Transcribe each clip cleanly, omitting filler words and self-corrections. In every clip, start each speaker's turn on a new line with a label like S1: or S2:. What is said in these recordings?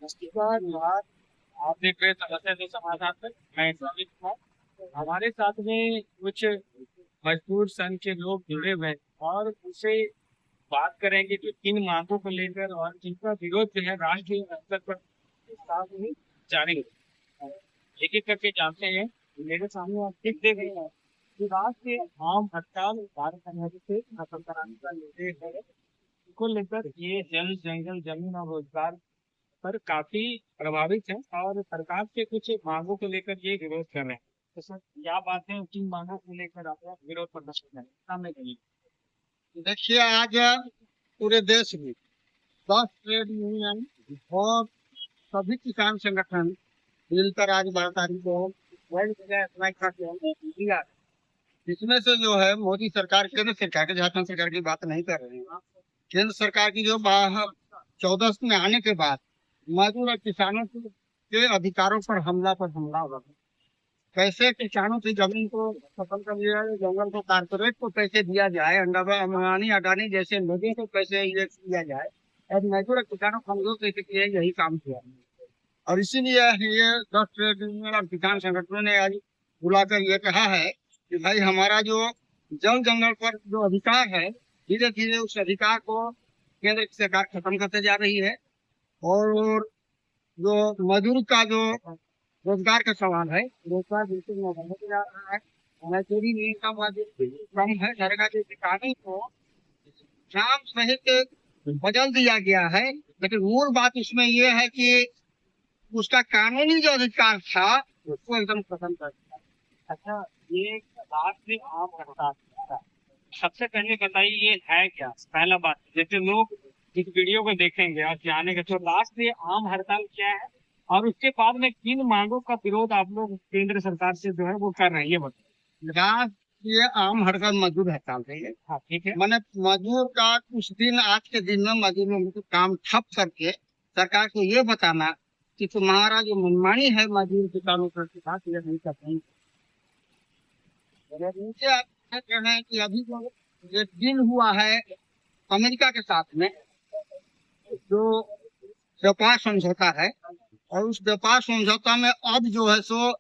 S1: नमस्कार यार। आप देख रहे समस्या से समाधान पर मैं स्वागत हूँ। हमारे साथ में कुछ मजदूर संघ के लोग जुड़े हुए हैं और उनसे बात करेंगे कि किन मांगों को लेकर और जिनका विरोध जो है राष्ट्रीय स्तर पर साथ में जारी है। एक एक करके जानते हैं। मेरे सामने आप देख रहे हैं कि राष्ट्रीय आम हड़ताल भारत संघ से खत्म कराने का निर्देश है। को लेकर ये जल जंगल जमीन और रोजगार पर काफी प्रभावित है और सरकार के कुछ मांगों को लेकर ये विरोध कर रहे हैं। तो सर क्या बात है, किन मांगों को लेकर आप विरोध प्रदर्शन कर रहे हैं, सामने करिए।
S2: देखिए, आज पूरे देश में 10 ट्रेड यूनियन और सभी किसान संगठन मिलकर आज 12 तारीख को वर्ल्ड स्ट्राइक का किया। इसमें से जो है मोदी सरकार, केंद्र सरकार के, झारखंड सरकार की बात नहीं कर रहे हैं। केंद्र सरकार की जो 14 में आने के बाद मजदूर और किसानों के अधिकारों पर हमला हुआ। कैसे किसानों की जमीन को खत्म कर दिया जाए, जंगल को कारपोरेट को कैसे दिया जाए, अंबानी अडानी जैसे लोगों को कैसे ये किया जाए और मजदूर और किसानों को कमजोर कैसे किया, यही काम किया। और इसीलिए ये 10 ट्रेड यूनियन और किसान संगठनों ने आज बुलाकर ये कहा है कि भाई हमारा जो जल जंगल पर जो अधिकार है, धीरे धीरे उस अधिकार को केंद्र की सरकार खत्म करते जा रही है। और जो मजदूर का जो रोजगार का सवाल है, रोजगार बिल्कुल नहीं होने जा रहा है। मजदूरी नहीं का कम है, नरेगा के किसानों को नाम सहित बदल दिया गया है। लेकिन मूल बात इसमें यह है कि उसका कानूनी जो अधिकार था उसको एकदम खत्म कर दिया।
S1: अच्छा, ये राष्ट्रीय आम हड़ताल था। सबसे पहले बताइए ये है क्या। पहला बात, जैसे लोग इस वीडियो को देखेंगे और जानेंगे तो राष्ट्रीय आम हड़ताल क्या है और उसके बाद में किन मांगों का विरोध आप लोग केंद्र सरकार से जो है वो कर रहे हैं, ये बताइए।
S2: राष्ट्रीय आम हड़ताल मजदूर हड़ताल है ये।
S1: हाँ ठीक है।
S2: मैंने मजदूर का कुछ दिन, आज के दिन में मजदूरों को काम ठप करके सरकार को ये बताना कि तुम्हारा जो मनमानी है मजदूर किसानों के साथ, ये नहीं करते। मुझे आप कह रहे हैं कि अभी जो ये डील हुआ है अमेरिका के साथ में, जो व्यापार समझौता है, और उस व्यापार समझौता में अब जो है सो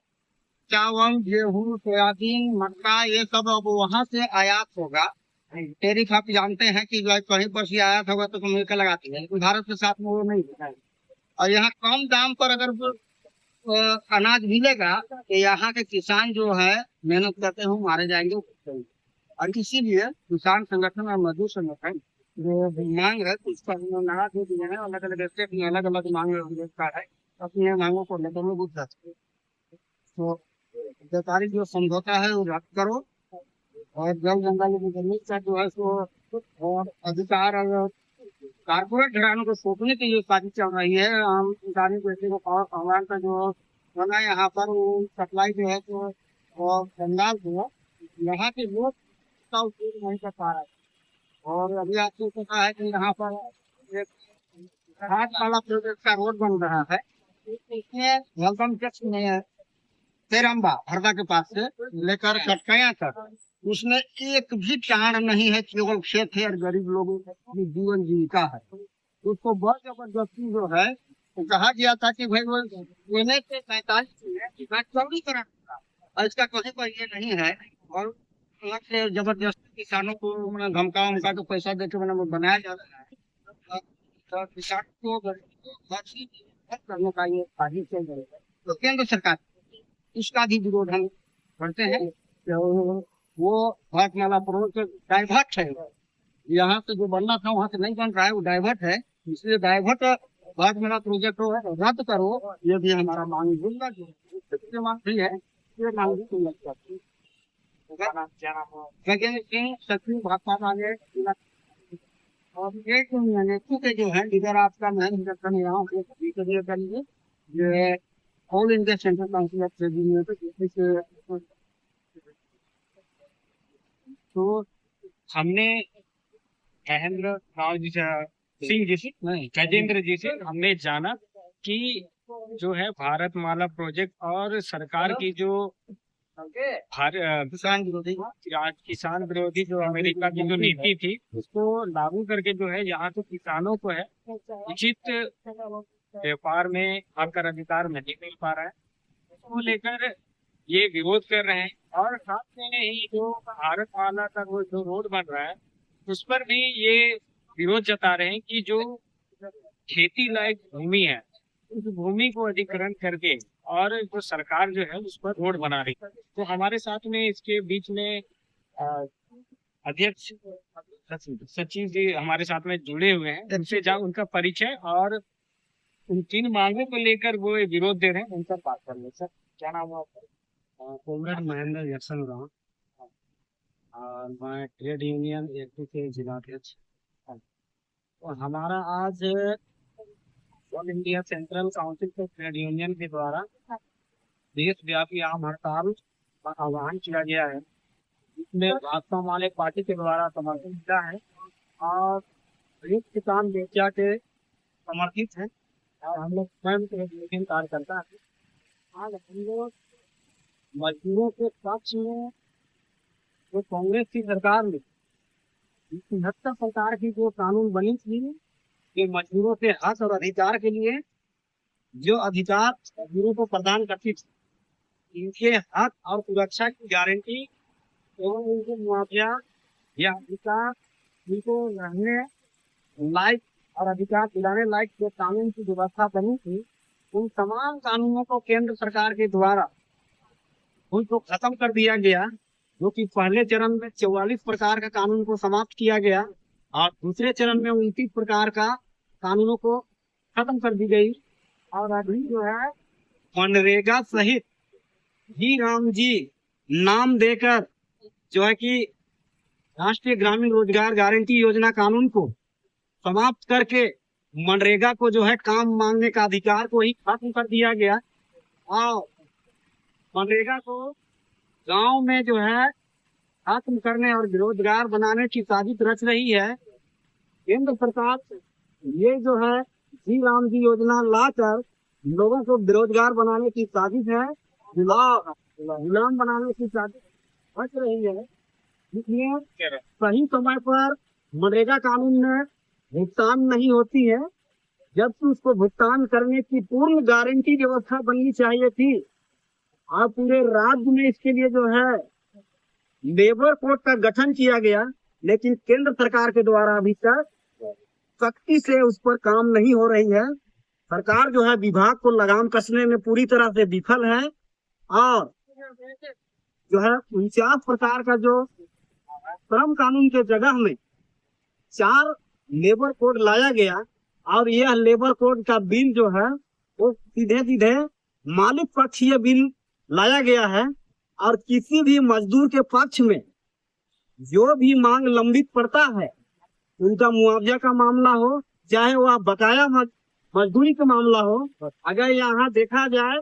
S2: चावल, गेहूं, सोयाबीन, मक्का, ये सब अब वहां से आयात होगा। टैरिफ आप जानते हैं कि कहीं पर से आयात होगा तो अमेरिका लगाती है, लेकिन भारत के साथ में वो नहीं होता है। और यहाँ कम दाम पर अगर अनाज मिलेगा तो यहाँ के किसान जो है मेहनत करते हुए मारे जाएंगे। और इसीलिए किसान संगठन और मजदूर संगठन जो मांग है उसका नारा दे दिए हैं। अलग अलग स्टेट में अलग अलग मांग है, अपनी मांगों को लेकर में बुझ जाते हैं। तो सरकारी जो समझौता है वो रद्द करो और जल जंगल की जमीन का जो है सो और अधिकार और कारपोरेट घरानों को सौंपने की जो साजिश चल रही है, आम इंसानी पैसे को पावर सामान का जो बना यहाँ पर वो सप्लाई जो है तो और बंगाल जो है, यहाँ के लोग का उपयोग नहीं कर पा रहे हैं। और अभी आपको पता है कि यहाँ पर एक घाट वाला प्रोजेक्ट का रोड बन रहा है, इसमें वेलकम टैक्स नहीं है। पेरम्बा हरदा के पास से लेकर कटकया तक उसमें एक भी टाण नहीं है, केवल खेत है और गरीब लोगों की जीवन जीविका है। उसको बहुत जबरदस्ती जो है तो कहा गया था कि भाई वो लेने से 45 में चौड़ीकरण होगा, और इसका कहीं पर ये नहीं है। और अलग से जबरदस्ती किसानों को धमका उमका के पैसा देकर मैंने बनाया जा रहा है। तो किसान को गरीब को हर चीज करने का ये साजिश चल रही है। तो केंद्र सरकार इसका भी विरोध हम करते हैं। तो वो भारतमाला प्रोजेक्ट डाइवर्ट है, यहाँ से जो बनना था वहां से नहीं बन रहा है, वो डाइवर्ट है। इसलिए डाइवर्ट भारतमाला प्रोजेक्ट को रद्द करो, ये भी हमारा मांग मांग भी है। ये मांग भी सुन सकती है सचिव भाजपा मांगे। और एक नेतृत्व के जो है लीडर आपका मैं यहाँ करिए ये all India central council of trade union.
S1: तो हमने महेंद्र राव जी से, सिंह जी से नहीं, गजेंद्र जी से हमने जाना कि जो है भारतमाला प्रोजेक्ट और सरकार की जो
S2: किसान विरोधी
S1: किसान विरोधी जो अमेरिका की जो नीति थी उसको लागू करके जो है यहाँ के किसानों को है उचित व्यापार में आकर अधिकार नहीं मिल पा रहा है, उसको लेकर ये विरोध कर रहे हैं। और साथ में ही जो भारत माला का वो जो रोड बन रहा है उस पर भी ये विरोध जता रहे हैं कि जो खेती लायक भूमि है उस भूमि को अधिग्रहण करके और जो सरकार जो है उस पर रोड बना रही है। तो हमारे साथ में इसके बीच में अध्यक्ष सचिव जी हमारे साथ में जुड़े हुए हैं, उनसे उनका परिचय और उन 3 मांगों को लेकर वो विरोध दे रहे हैं, उनसे बात कर ले। सर क्या नाम है आपका?
S3: कॉमरेड महेंद्र जैक्सन राम और मैं ट्रेड यूनियन एक्टिव के जिलाध्यक्ष। और हमारा आज all India central council of trade union के द्वारा देशव्यापी आम हड़ताल का आह्वान किया गया है, जिसमें भाकपा माले पार्टी के द्वारा समर्थन मिला है और संयुक्त किसान मोर्चा के समर्थित है और हम लोग स्वयं ट्रेड यूनियन कार्यकर्ता हैं। आज हम लोग मजदूरों के पक्ष में जो कांग्रेस की सरकार ने 73 प्रकार की जो कानून बनी थी कि मजदूरों के हक और अधिकार के लिए जो अधिकार मजदूरों को प्रदान करती थी, इनके हक और सुरक्षा की गारंटी एवं उनको मुआवजा या अधिकार उनको रहने लायक और अधिकार दिलाने लायक जो कानून की व्यवस्था बनी थी, उन तमाम कानूनों को केंद्र सरकार के द्वारा उनको खत्म कर दिया गया। जो कि पहले चरण में 44 प्रकार का कानून को समाप्त किया गया और दूसरे चरण में 29 प्रकार का कानूनों को खत्म कर दी गई। और अभी जो है मनरेगा सहित जी राम जी नाम देकर जो है कि राष्ट्रीय ग्रामीण रोजगार गारंटी योजना कानून को समाप्त करके मनरेगा को जो है काम मांगने का अधिकार को ही खत्म कर दिया गया। और मनरेगा को गांव में जो है खत्म करने और बेरोजगार बनाने की साजिश रच रही है। केंद्र सरकार ये जो है जी राम जी योजना लाकर लोगों को बेरोजगार बनाने की साजिश है, गुलाम बनाने की साजिश रच रही है। इसलिए सही समय पर मनरेगा कानून में भुगतान नहीं होती है, जबकि उसको भुगतान करने की पूर्ण गारंटी व्यवस्था बननी चाहिए थी। और पूरे राज्य में इसके लिए जो है लेबर कोड का गठन किया गया, लेकिन केंद्र सरकार के द्वारा अभी तक सख्ती से उस पर काम नहीं हो रही है। सरकार जो है विभाग को लगाम कसने में पूरी तरह से विफल है और जो है 49 प्रकार का जो श्रम कानून के जगह में 4 लेबर कोड लाया गया और यह लेबर कोड का बिल जो है वो सीधे सीधे मालिक पक्ष ये बिल लाया गया है। और किसी भी मजदूर के पक्ष में जो भी मांग लंबित पड़ता है, उनका मुआवजा का मामला हो चाहे वह बकाया मजदूरी का मामला हो, अगर यहाँ देखा जाए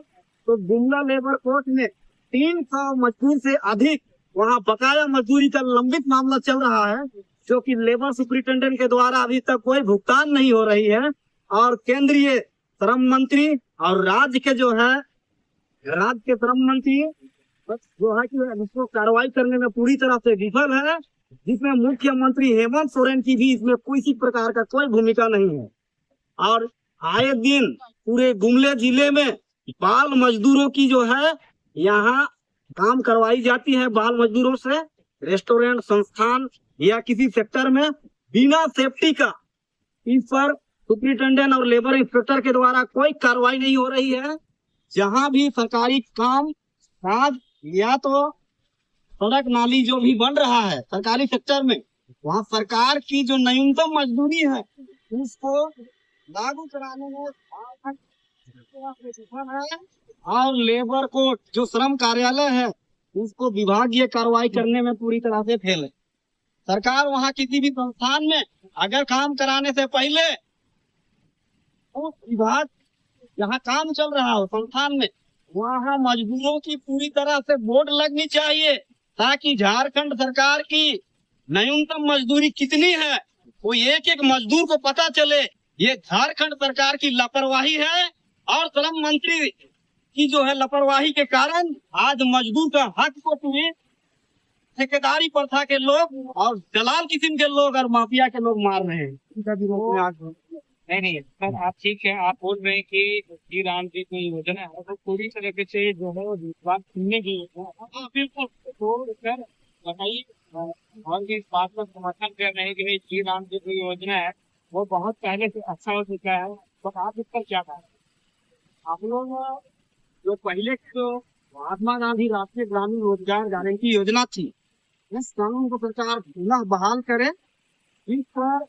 S3: तो जुमला लेबर कोर्ट में 300 मजदूर से अधिक वहाँ बकाया मजदूरी का लंबित मामला चल रहा है, जो कि लेबर सुपरिटेंडेंट के द्वारा अभी तक कोई भुगतान नहीं हो रही है। और केंद्रीय श्रम मंत्री और राज्य के श्रम मंत्री जो है कि इसको कार्रवाई करने में पूरी तरह से विफल है, जिसमें मुख्यमंत्री हेमंत सोरेन की भी इसमें किसी प्रकार का कोई भूमिका नहीं है। और आए दिन पूरे गुमला जिले में बाल मजदूरों की जो है यहाँ काम करवाई जाती है। बाल मजदूरों से रेस्टोरेंट, संस्थान या किसी सेक्टर में बिना सेफ्टी का इस पर सुपरिटेंडेंट और लेबर इंस्पेक्टर के द्वारा कोई कार्रवाई नहीं हो रही है। जहां भी सरकारी काम काज या तो सड़क नाली जो भी बन रहा है सरकारी सेक्टर में, वहाँ सरकार की जो न्यूनतम मजदूरी है उसको लागू कराने में है और लेबर कोर्ट जो श्रम कार्यालय है उसको विभागीय कार्रवाई करने में पूरी तरह से फेल है। सरकार वहाँ किसी भी संस्थान में अगर काम कराने से पहले उस विभाग जहाँ काम चल रहा हो संस्थान में वहाँ मजदूरों की पूरी तरह से बोर्ड लगनी चाहिए, ताकि झारखंड सरकार की न्यूनतम मजदूरी कितनी है वो एक एक मजदूर को पता चले। ये झारखंड सरकार की लापरवाही है और श्रम मंत्री की जो है लापरवाही के कारण आज मजदूर का हक को तुम्हें ठेकेदारी प्रथा के लोग और दलाल किस्म के लोग और माफिया के लोग मार रहे हैं।
S1: नहीं नहीं सर, आप ठीक है, आप बोल रहे हैं कि श्री राम जी की योजना है तो पूरी तरीके से जो है वो बात सुनने की योजना है। हाँ बिल्कुल, तो सर बताइए, और भी इस बात का समर्थन कर रहे हैं कि नहीं श्री राम जी की योजना है वो बहुत पहले से अच्छा हो चुका है, तो आप इस पर क्या कहें? आप लोग जो पहले जो महात्मा गांधी राष्ट्रीय ग्रामीण रोजगार गारंटी योजना थी, इस कानून को सरकार पुनः बहाल करे। इस पर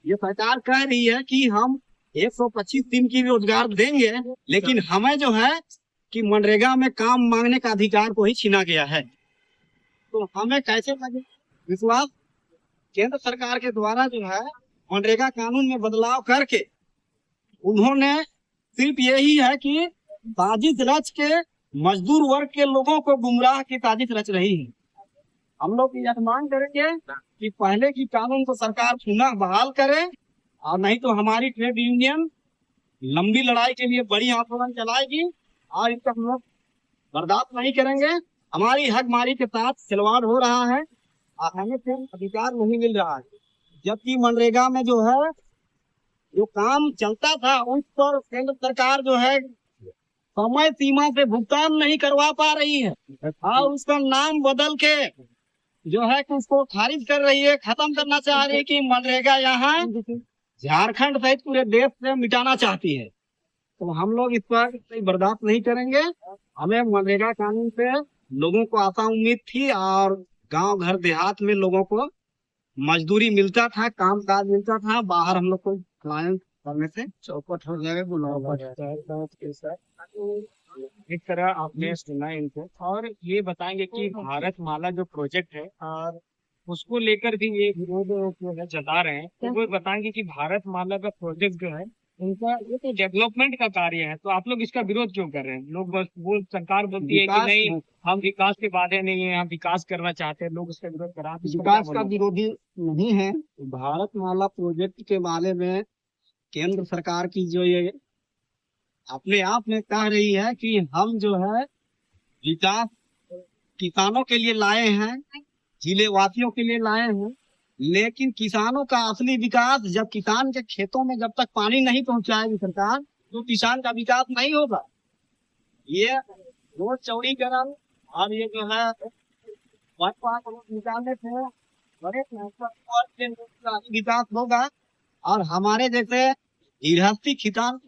S1: ये सरकार कह रही है कि हम 125 दिन की रोजगार देंगे, लेकिन हमें जो है कि मनरेगा में काम मांगने का अधिकार को ही छीना गया है। तो हमें कैसे लगे विश्वास? केंद्र सरकार के द्वारा जो है मनरेगा कानून में बदलाव करके उन्होंने सिर्फ यही है कि साजिश रच के मजदूर वर्ग के लोगों को गुमराह की साजिश रच रही है। हम लोग यह मांग करेंगे कि पहले की कानून को सरकार पुनः बहाल करे, और नहीं तो हमारी ट्रेड यूनियन लंबी लड़ाई के लिए बड़ी आंदोलन चलाएगी और इसका हम लोग बर्दाश्त नहीं करेंगे। हमारी हकमारी के साथ खिलवाड़ हो रहा है और हमें फिर अधिकार नहीं मिल रहा है, जबकि मनरेगा में जो है जो काम चलता था उस पर केंद्र सरकार जो है समय सीमा से भुगतान नहीं करवा पा रही है और उसका नाम बदल के जो है कि उसको खारिज कर रही है, खत्म करना चाह रही है कि मनरेगा यहाँ झारखंड सहित पूरे देश से मिटाना चाहती है। तो हम लोग इस पर कोई बर्दाश्त नहीं करेंगे। हमें मनरेगा कानून से लोगों को आशा उम्मीद थी और गांव घर देहात में लोगों को मजदूरी मिलता था, काम काज मिलता था, बाहर हम लोग को क्लाइंट करने से चौपट हो जाएगा, इस तरह आपने सुना इनको। और ये बताएंगे कि भारत माला जो प्रोजेक्ट है और उसको लेकर भी ये विरोध जो है जता रहे हैं, तो वो बताएंगे कि भारत माला का प्रोजेक्ट जो है उनका ये तो डेवलपमेंट का कार्य है, तो आप लोग इसका विरोध क्यों कर रहे हैं? लोग बस वो सरकार बोलती है कि नहीं हम विकास के बाधे नहीं है, हम विकास करना चाहते हैं, लोग उसका विरोध कर रहे हैं। विकास का विरोधी नहीं है। भारत माला प्रोजेक्ट के बारे में केंद्र सरकार की जो ये अपने आप में कह रही है कि हम जो है विकास किसानों के लिए लाए हैं, जिले वासियों के लिए लाए हैं, लेकिन किसानों का असली विकास जब किसान के खेतों में जब तक पानी नहीं पहुंचाएगी सरकार, तो किसान का विकास नहीं होगा। ये रोड चौड़ीकरण और ये जो है निकालने से बड़े विकास होगा, और हमारे जैसे गृहस्थी किसान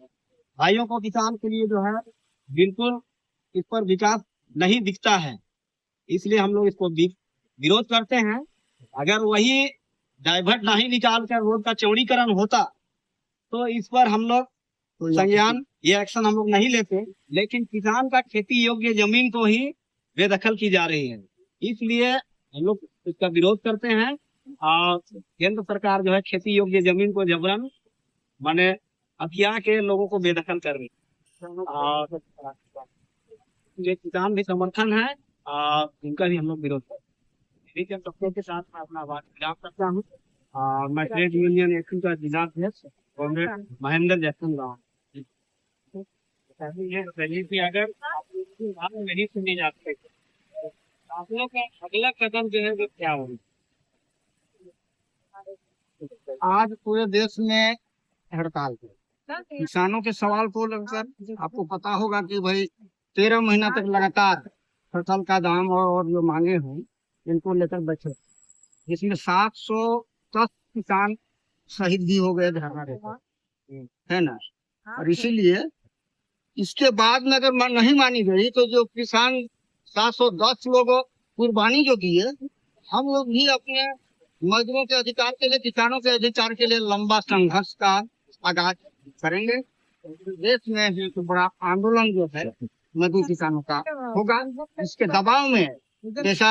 S1: भाइयों को किसान के लिए जो है बिल्कुल इस पर विकास नहीं दिखता है, इसलिए हम लोग इसको विरोध करते हैं। अगर वही डाइवर्ट नहीं निकाल कर रोड का चौड़ीकरण होता तो इस पर हम लोग संज्ञान ये एक्शन हम लोग नहीं लेते, लेकिन किसान का खेती योग्य जमीन को ही बेदखल की जा रही है, इसलिए हम लोग इसका विरोध करते हैं। और केंद्र सरकार जो है खेती योग्य जमीन को जबरन माने हथिया के लोगों को बेदखल कर रही है, और ये किसान भी समर्थन है और इनका भी हम लोग विरोध करते हैं। ठीक है, सबके के साथ मैं अपना बात विराम करता हूँ। मैं ट्रेड यूनियन एक्शन का जिला अध्यक्ष कॉमरेड महेंद्र जैसन राव। ये बताइए कि अगर बात नहीं सुनी जाती तो आप लोग का अगला कदम जो है वो क्या होगा?
S2: आज पूरे देश में हड़ताल पे किसानों के सवाल को लेकर आपको पता होगा कि भाई 13 महीना तक लगातार फसल का दाम और जो मांगे हैं इनको लेकर बैठे, जिसमें 710 किसान शहीद भी हो गए धरना देकर, है ना। और इसीलिए इसके बाद में अगर नहीं मानी गई तो जो किसान 710 लोगों कुर्बानी जो की है, हम लोग भी अपने मजदूरों के अधिकार के लिए, किसानों के अधिकार के लिए लंबा संघर्ष का आगाज करेंगे। देश में भी तो बड़ा आंदोलन जो है मजदूर किसानों का होगा। इसके दबाव में जैसा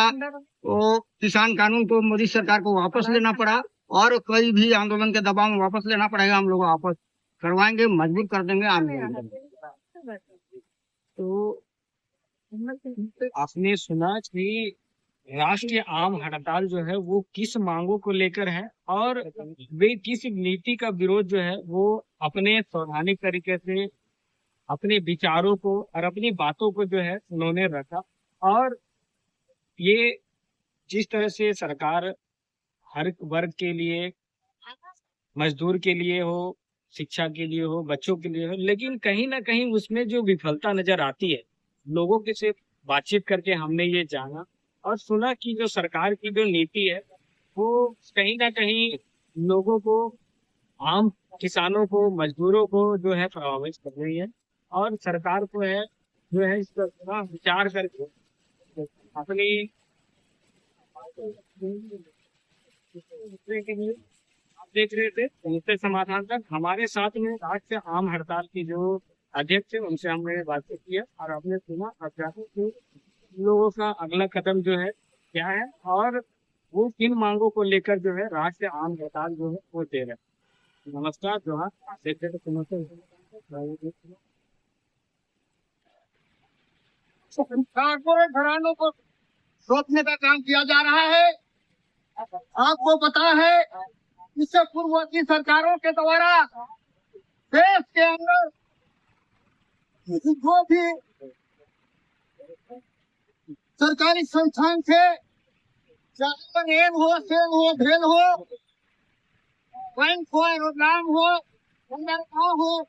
S2: वो किसान कानून को मोदी सरकार को वापस लेना पड़ा और कोई भी आंदोलन के दबाव में वापस लेना पड़ेगा, हम लोग वापस करवाएंगे, मजबूर कर देंगे आंदोलन।
S1: तो आपने सुना कि राष्ट्रीय आम हड़ताल जो है वो किस मांगों को लेकर है और वे किस नीति का विरोध जो है वो अपने संवैधानिक तरीके से अपने विचारों को और अपनी बातों को जो है उन्होंने रखा। और ये जिस तरह से सरकार हर वर्ग के लिए, मजदूर के लिए हो,
S3: शिक्षा के लिए हो, बच्चों के लिए हो, लेकिन कहीं ना कहीं उसमें जो विफलता नजर आती है, लोगों के से बातचीत करके हमने ये जाना और सुना कि जो सरकार की जो नीति है वो कहीं ना कहीं लोगों को, आम किसानों को, मजदूरों को जो है प्रभावित कर रही है। और सरकार को है जो है इस पर थोड़ा विचार करके अपनी दूसरे के लिए आप देख रहे थे दूसरे समाधान तक हमारे साथ में राष्ट्रीय आम हड़ताल की जो अध्यक्ष है उनसे हमने बातचीत किया और आपने सुना और जाना कि लोगों का अगला कदम जो है क्या है और वो किन मांगों को लेकर जो है राष्ट्रीय आम हड़ताल जो है वो दे रहे हैं। नमस्कार, जोहार। देखते थे
S2: कारपोरेट घरानों को रोकने का काम किया जा रहा है। आपको पता है इससे पूर्ववर्ती सरकारों के द्वारा देश के अंदर जो भी सरकारी संस्थान थे, चाहे रेल हो, सेल हो, भेल हो, बैंक हो, एरोड्राम हो, बंदरगाह हो,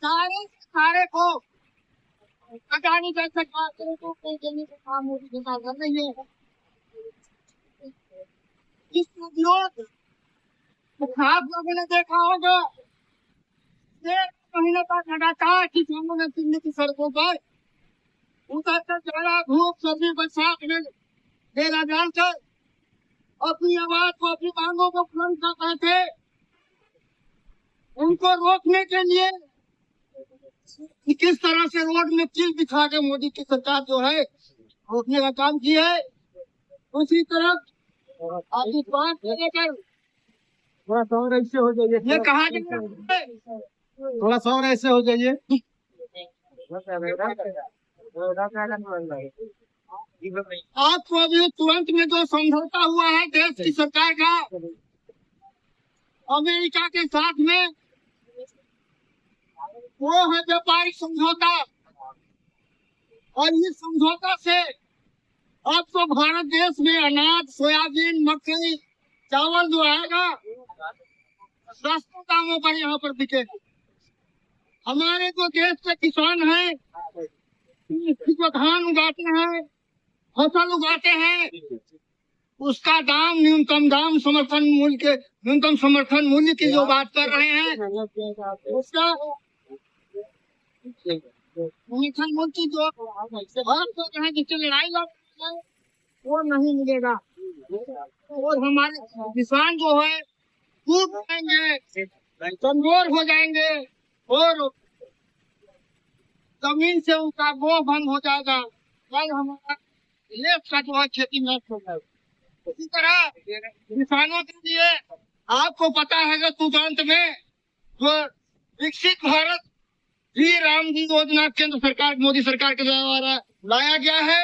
S2: सारे को अडानी का सरकार को देने का काम मोदी सरकार कर रही है। इस विरोध आप लोगों ने देखा होगा, 1 महीने तक लगातार किसानों ने दिल्ली की सड़कों पर उतरकर जाड़ा, धूप, सर्दी, बरसात में डेरा डालकर अपनी आवाज को, अपनी मांगों को बुलंद कर रहे थे। उनको रोकने के लिए किस तरह से रोड में चीज दिखा के मोदी की सरकार जो है रोकने का काम की है। दूसरी तरफ आपकी बात को लेकर
S3: थोड़ा सा और ऐसे हो जाइए,
S2: ये कहा गया है,
S3: थोड़ा सा और ऐसे हो जाइए।
S2: आपको अभी तुरंत में जो समझौता हुआ है देश की सरकार का अमेरिका के साथ में, वो है व्यापारिक समझौता। और इस समझौता से आपको भारत देश में अनाज, सोयाबीन, मकई, चावल जो आएगा सस्ते दामों पर यहाँ पर बिकेगा। हमारे जो देश के किसान हैं जो धान उगाते हैं, फसल उगाते हैं, उसका दाम न्यूनतम समर्थन मूल्य की जो बात कर रहे हैं, उसका समर्थन मूल्य की जो बात कर रहे हैं, जिससे लड़ाई लड़ रहे हैं, वो नहीं मिलेगा। और हमारे किसान जो है टूट जाएंगे, कमजोर हो जाएंगे और जमीन से उनका मोह भंग हो जाएगा। कल हमारा देश का जो है खेती नष्ट हो जाएगा। इसी तरह किसानों के लिए आपको पता है कि तुरंत में जो विकसित भारत श्री राम जी योजना केंद्र सरकार, मोदी सरकार के द्वारा लाया गया है,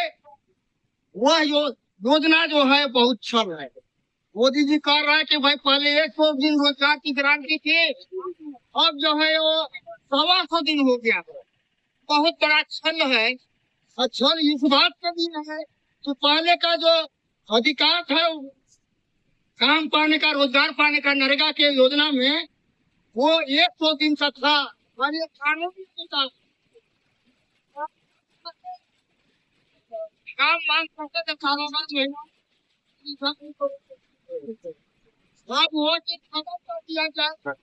S2: वह योजना जो है बहुत छल है। मोदी जी कह रहा है कि भाई पहले 100 दिन रोजगार की गारंटी थी, अब जो है वो 125 दिन हो गया। बहुत बड़ा छल है। और छल इस बात का भी है कि पहले का जो अधिकार था काम पाने का, रोजगार पाने का नरेगा के योजना में, वो 100 दिन तक था और ये कानून भी था। काम मांग करते थे कारोबार महीना, अब वो चीज खत्म कर दिया जाए।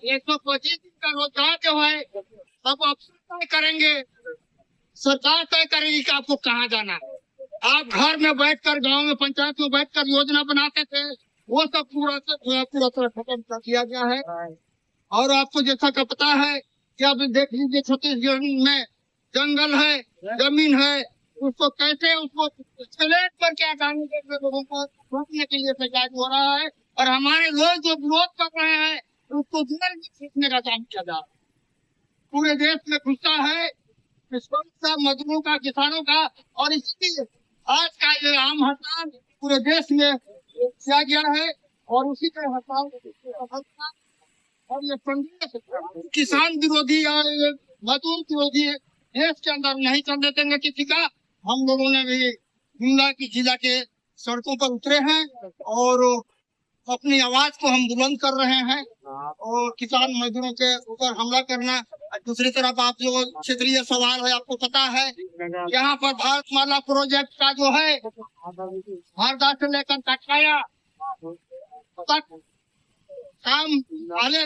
S2: 125 दिन का रोजगार जो है अब आप तय करेंगे, सरकार तय करेगी कि आपको कहाँ जाना है। आप घर में बैठकर, गांव में, पंचायत में बैठकर योजना बनाते थे, वो सब पूरा तरह खत्म कर दिया गया है। और आपको जैसा का पता है कि आप देख लीजिए, छत्तीसगढ़ में जंगल है, जमीन है, उसको कैसे उसको स्लेट पर क्या डालने के लिए लोगों को रोकने के लिए प्रयास हो रहा है। और हमारे लोग जो विरोध कर रहे हैं उसको जेल में खींचने का काम किया जा रहा है। पूरे देश में गुस्सा है मजदूरों का, किसानों का, और इसलिए आज का ये आम हड़ताल पूरे देश में किया गया है। और उसी का हड़ताल और ये संदेश किसान विरोधी या मजदूर विरोधी देश के अंदर नहीं चलने देंगे किसी का। हम लोगों ने भी गुमला की जिला के सड़कों पर उतरे हैं और अपनी आवाज को हम बुलंद कर रहे हैं और किसान मजदूरों के ऊपर हमला करना। दूसरी तरफ आप जो क्षेत्रीय सवाल है, आपको पता है यहाँ पर भारतमाला प्रोजेक्ट का जो है हरदा से लेकर टकराया तक काम पहले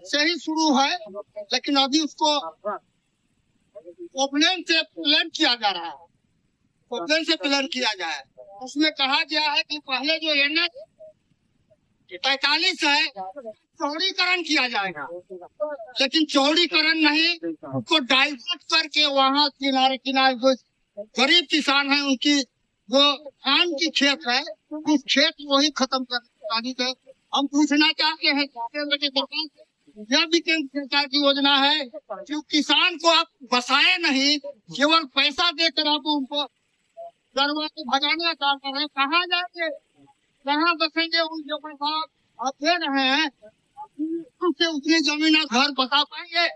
S2: से ही शुरू है, लेकिन अभी उसको ओपनर से प्लान किया जा रहा है। ओपनर से प्लान किया जाए, उसमें कहा गया है कि पहले जो NH 45 है चौड़ीकरण किया जाएगा, लेकिन चौड़ीकरण नहीं, उसको डाइवर्ट करके वहाँ किनारे किनारे जो गरीब किसान है उनकी जो धान की खेत है उस खेत को ही खत्म कर। हम पूछना चाहते हैं केंद्र की सरकार से, यह भी केंद्र सरकार की योजना है कि किसान को आप बसाए नहीं, केवल पैसा देकर आप उनको गरबा को भगाने का काम कर रहे हैं। कहाँ जाएंगे, कहाँ बसेंगे? उन जो पैसा आप दे रहे हैं उससे उतनी जमीन आप घर बसा पाएंगे?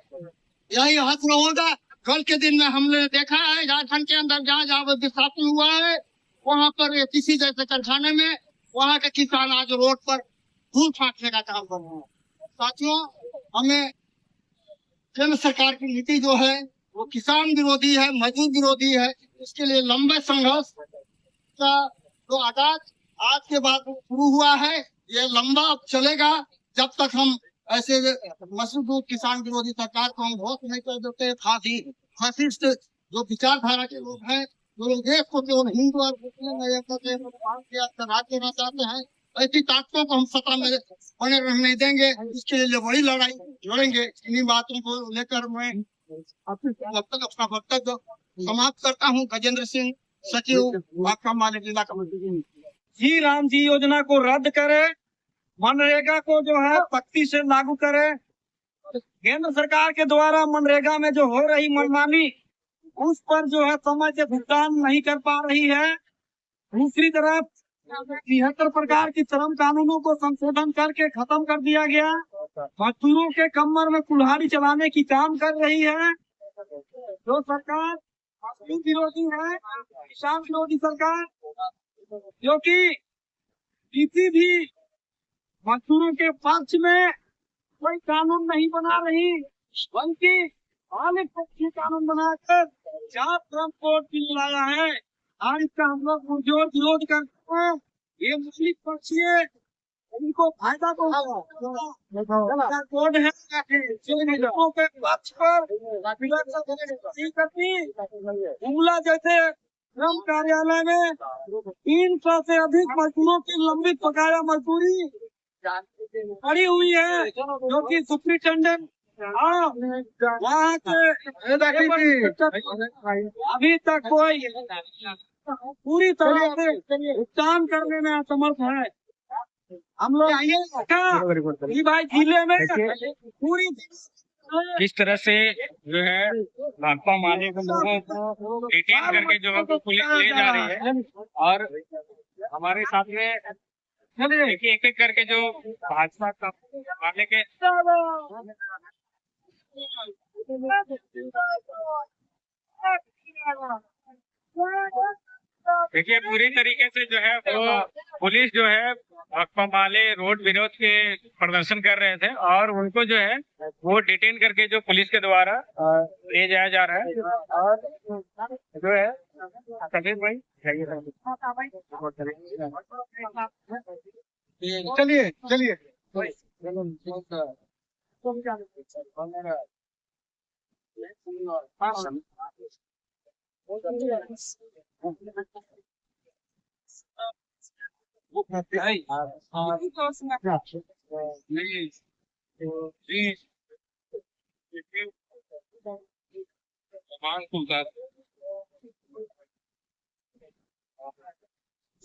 S2: यही हश्र होगा। कल के दिन में हमने देखा है झारखंड के अंदर जहाँ जहाँ विस्थापन हुआ है वहाँ पर किसी जैसे कारखाने में वहाँ के किसान आज रोड पर धूल फाटने का काम कर रहे हैं। साथियों, हमें केंद्र सरकार की नीति जो है वो किसान विरोधी है, मजदूर विरोधी है। इसके लिए लंबे संघर्ष का जो आगाज आज के बाद शुरू हुआ है, ये लंबा चलेगा जब तक हम ऐसे मजदूर किसान विरोधी सरकार को हम वोट नहीं कर देते। फासिस्ट जो विचारधारा के लोग हैं, जो लोग देश को केवल हिंदू और मुस्लिम में राज्य देना चाहते हैं, ऐसी ताकतों को हम सत्ता में बने रहने नहीं देंगे। इसके लिए बड़ी लड़ाई लड़ेंगे। इन्हीं बातों को लेकर मैं अपना वक्तव्य समाप्त करता हूँ। गजेंद्र सिंह, सचिव भाकपा माले जिला कमेटी।
S3: जी राम जी योजना को रद्द करे, मनरेगा को जो है सख्ती से लागू करे। केंद्र सरकार के द्वारा मनरेगा में जो हो रही मनमानी उस पर जो है समय से भुगतान नहीं कर पा रही है। दूसरी तरफ 73 प्रकार की श्रम कानूनों को संशोधन करके खत्म कर दिया गया। मजदूरों के कमर में कुल्हाड़ी चलाने की काम कर रही है जो सरकार मजदूर विरोधी है, किसान विरोधी सरकार, जो कि किसी भी मजदूरों के पक्ष में कोई कानून नहीं बना रही, बल्कि अलग पक्षीय कानून बनाकर जाट श्रम कोड बिल लाया है और इसका हम लोग पुरजोर विरोध करते हैं। ये मुस्लिम पक्षीय इनको फायदा तो कोड है जो के पक्ष पर जुमला जैसे श्रम कार्यालय में 300 से अधिक मजदूरों की लंबित बकाया मजदूरी पड़ी हुई है, जो कि सुप्रिंटेंडेंट वहाँ के अभी तक कोई पूरी तरह से भुगतान करने में असमर्थ है। हम लोग ये भाई जिले में पूरी
S1: किस तरह से जो है भाकपा माले के लोगों को डिटेन करके जो है पुलिस ले जा रही है और हमारे साथ में एक एक करके जो भाजपा का माले के देखिए पूरी तरीके से जो है वो पुलिस जो है भाकपा माले रोड विरोध के प्रदर्शन कर रहे थे और उनको जो है वो डिटेन करके जो पुलिस के द्वारा ले जाया जा रहा है और जो है सफेद भाई
S2: चलिए चलिए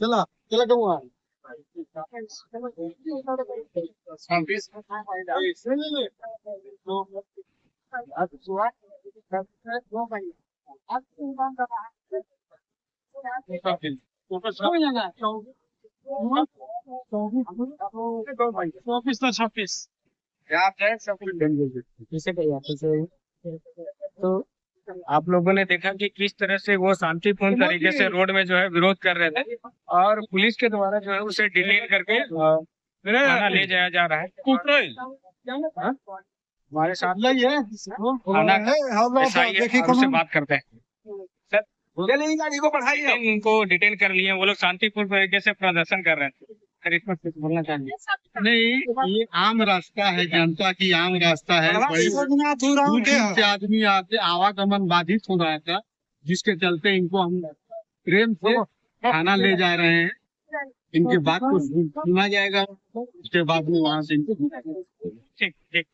S2: चला चला कहूँगा
S1: तो आप लोगों ने देखा कि किस तरह से वो शांतिपूर्ण तरीके से रोड में जो है विरोध कर रहे थे और पुलिस के द्वारा जो है उसे डिटेन करके खाना ले जाया जा रहा है। हमारे साथ खाना ऐसा ही है, और उससे बात करते हैं। सर गाड़ी को बढ़ाइए। इनको डिटेन कर लिए, वो लोग शांतिपूर्ण तरीके से प्रदर्शन कर रहे थे। सर इसमें कुछ बोलना चाहिए?
S2: नहीं, ये आम रास्ता है, जनता की आम रास्ता है। दूर से आदमी आते, आवागमन बाधित हो रहा था, जिसके चलते इनको हम प्रेम से खाना ले जा रहे हैं। इनके बात को सुना जाएगा, उसके बाद में वहाँ से इनको
S1: ठीक ठीक।